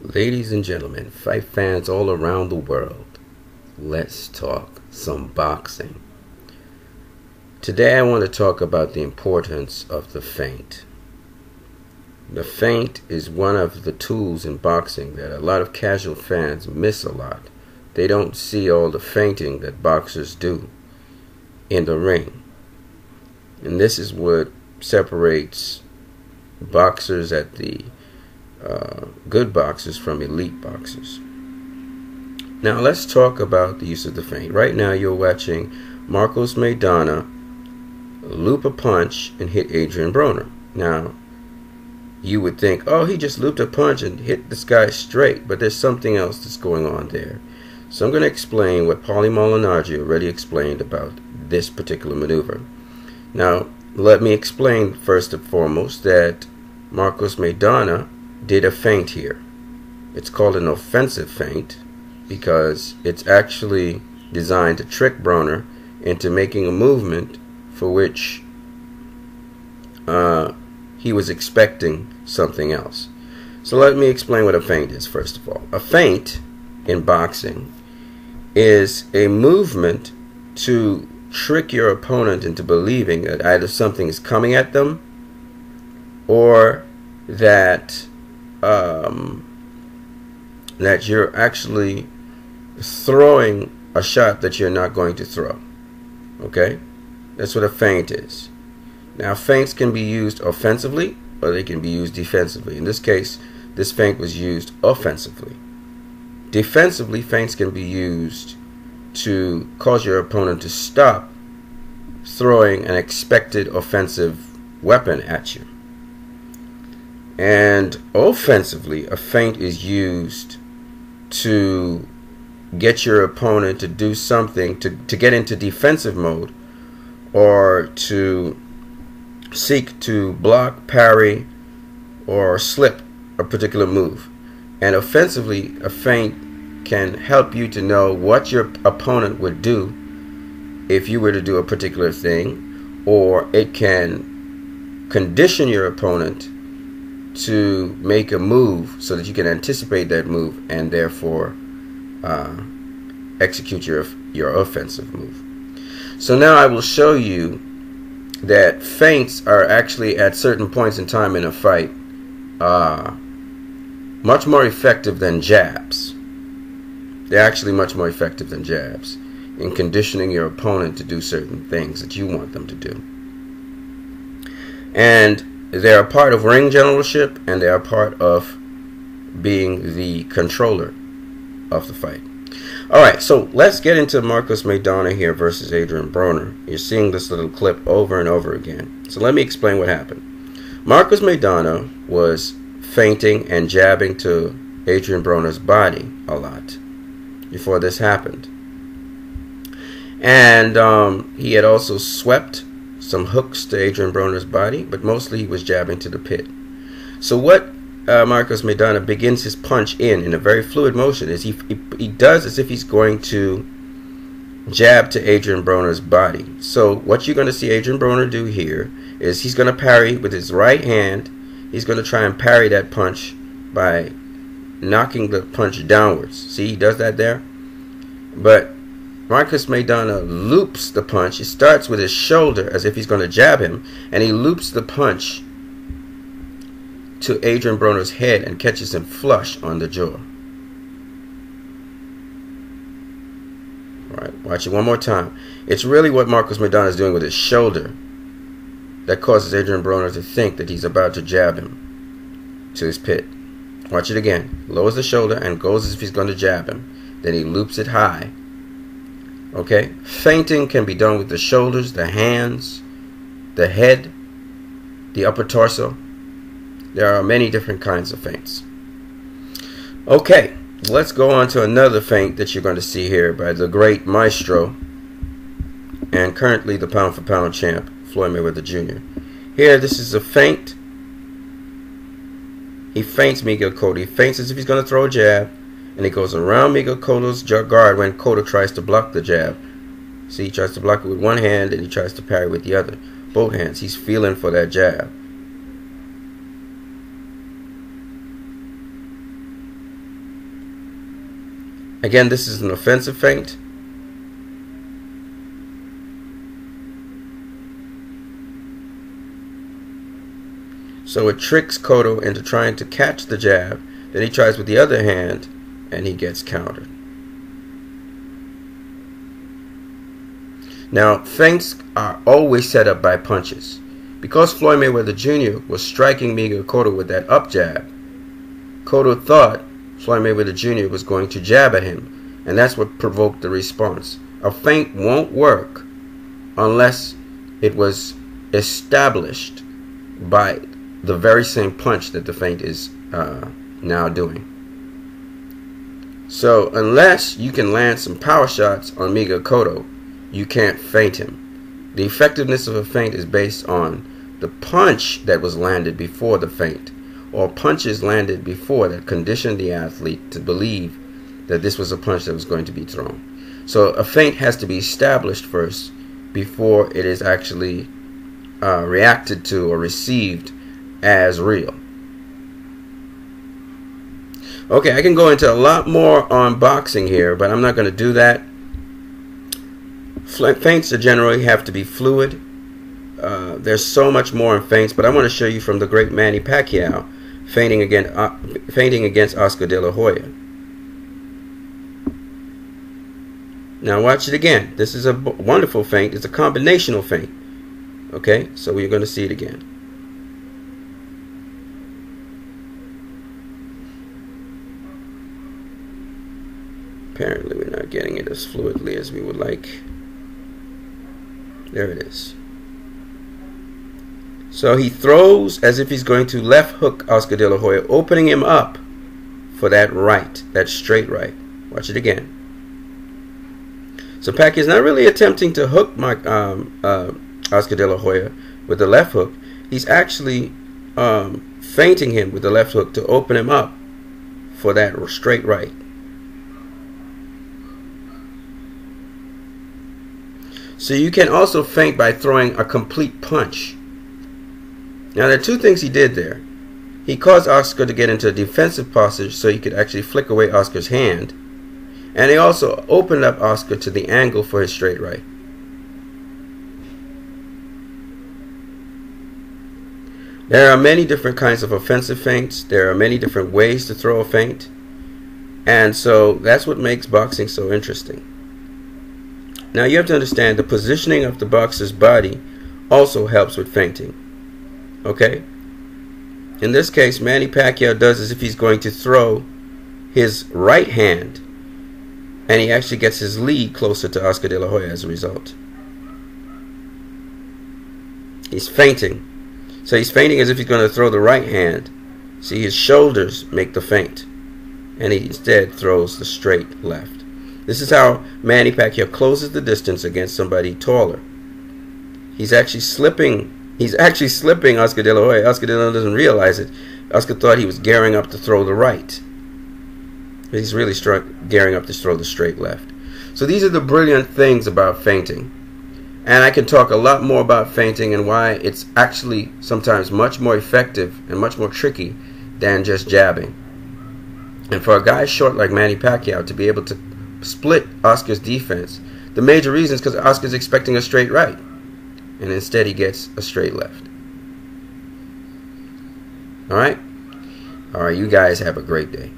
Ladies and gentlemen, fight fans all around the world, let's talk some boxing. Today I want to talk about the importance of the feint. The feint is one of the tools in boxing that a lot of casual fans miss a lot. They don't see all the feinting that boxers do in the ring. And this is what separates boxers at the good boxers from elite boxers. Now let's talk about the use of the feint. Right now you're watching Marcos Maidana loop a punch and hit Adrian Broner. Now you would think, oh, he just looped a punch and hit this guy straight, but there's something else that's going on there. So I'm going to explain what Paulie Malignaggi already explained about this particular maneuver. Now let me explain first and foremost that Marcos Maidana did a feint here. It's called an offensive feint because it's actually designed to trick Broner into making a movement for which he was expecting something else. So let me explain what a feint is first of all. A feint in boxing is a movement to trick your opponent into believing that either something is coming at them or that that you're actually throwing a shot that you're not going to throw. Okay? That's what a feint is. Now feints can be used offensively or they can be used defensively. In this case, this feint was used offensively. Defensively, feints can be used to cause your opponent to stop throwing an expected offensive weapon at you. And offensively, a feint is used to get your opponent to do something, to get into defensive mode, or to seek to block, parry, or slip a particular move. And offensively, a feint can help you to know what your opponent would do if you were to do a particular thing, or it can condition your opponent to make a move so that you can anticipate that move and therefore execute your offensive move. So now I will show you that feints are actually at certain points in time in a fight much more effective than jabs. They're actually much more effective than jabs in conditioning your opponent to do certain things that you want them to do. And they are part of ring generalship, and they are part of being the controller of the fight. Alright, so let's get into Marcos Maidana here versus Adrian Broner. You're seeing this little clip over and over again. So let me explain what happened. Marcos Maidana was feinting and jabbing to Adrian Broner's body a lot before this happened. And he had also swept some hooks to Adrian Broner's body, but mostly he was jabbing to the pit. So what Marcos Maidana begins his punch in a very fluid motion is he does as if he's going to jab to Adrian Broner's body. So what you're going to see Adrian Broner do here is he's going to parry with his right hand. He's going to try and parry that punch by knocking the punch downwards. See, he does that there. But Marcos Maidana loops the punch. He starts with his shoulder as if he's going to jab him, and he loops the punch to Adrian Broner's head and catches him flush on the jaw. Alright, watch it one more time. It's really what Marcos Maidana is doing with his shoulder that causes Adrian Broner to think that he's about to jab him to his pit. Watch it again. Lowers the shoulder and goes as if he's going to jab him. Then he loops it high. Okay? Feinting can be done with the shoulders, the hands, the head, the upper torso. There are many different kinds of feints. Okay, let's go on to another feint that you're going to see here by the great maestro and currently the pound for pound champ, Floyd Mayweather Jr. Here, this is a feint. He feints Miguel Cotto. He feints as if he's going to throw a jab, and he goes around Miguel Cotto's guard when Cotto tries to block the jab. See, he tries to block it with one hand, and he tries to parry with the other. Both hands. He's feeling for that jab. Again, this is an offensive feint. So it tricks Cotto into trying to catch the jab. Then he tries with the other hand, and he gets countered. Now, feints are always set up by punches. Because Floyd Mayweather Jr. was striking Miguel Cotto with that up jab, Cotto thought Floyd Mayweather Jr. was going to jab at him, and that's what provoked the response. A feint won't work unless it was established by the very same punch that the feint is now doing. So unless you can land some power shots on Miguel Cotto, you can't feint him. The effectiveness of a feint is based on the punch that was landed before the feint, or punches landed before that conditioned the athlete to believe that this was a punch that was going to be thrown. So a feint has to be established first before it is actually reacted to or received as real. Okay, I can go into a lot more on boxing here, but I'm not going to do that. Feints generally have to be fluid. There's so much more in feints, but I want to show you from the great Manny Pacquiao feinting against Oscar De La Hoya. Now watch it again. This is a wonderful feint. It's a combinational feint. Okay, so we're going to see it again. Apparently we're not getting it as fluidly as we would like. There it is. So he throws as if he's going to left hook Oscar De La Hoya, opening him up for that right, that straight right. Watch it again. So Pacquiao is not really attempting to hook Oscar De La Hoya with the left hook. He's actually feinting him with the left hook to open him up for that straight right. So you can also feint by throwing a complete punch. Now there are two things he did there. He caused Oscar to get into a defensive posture so he could actually flick away Oscar's hand. And he also opened up Oscar to the angle for his straight right. There are many different kinds of offensive feints. There are many different ways to throw a feint. And so that's what makes boxing so interesting. Now you have to understand the positioning of the boxer's body also helps with feinting. Okay? In this case, Manny Pacquiao does as if he's going to throw his right hand, and he actually gets his lead closer to Oscar De La Hoya as a result. He's feinting. So he's feinting as if he's going to throw the right hand. See, his shoulders make the feint, and he instead throws the straight left. This is how Manny Pacquiao closes the distance against somebody taller. He's actually slipping Oscar De La Hoya. Oscar De La Hoya doesn't realize it. Oscar thought he was gearing up to throw the right. He's really gearing up to throw the straight left. So these are the brilliant things about feinting. And I can talk a lot more about feinting and why it's actually sometimes much more effective and much more tricky than just jabbing. And for a guy short like Manny Pacquiao to be able to split Oscar's defense, the major reason is because Oscar's expecting a straight right, and instead he gets a straight left. Alright? Alright, you guys have a great day.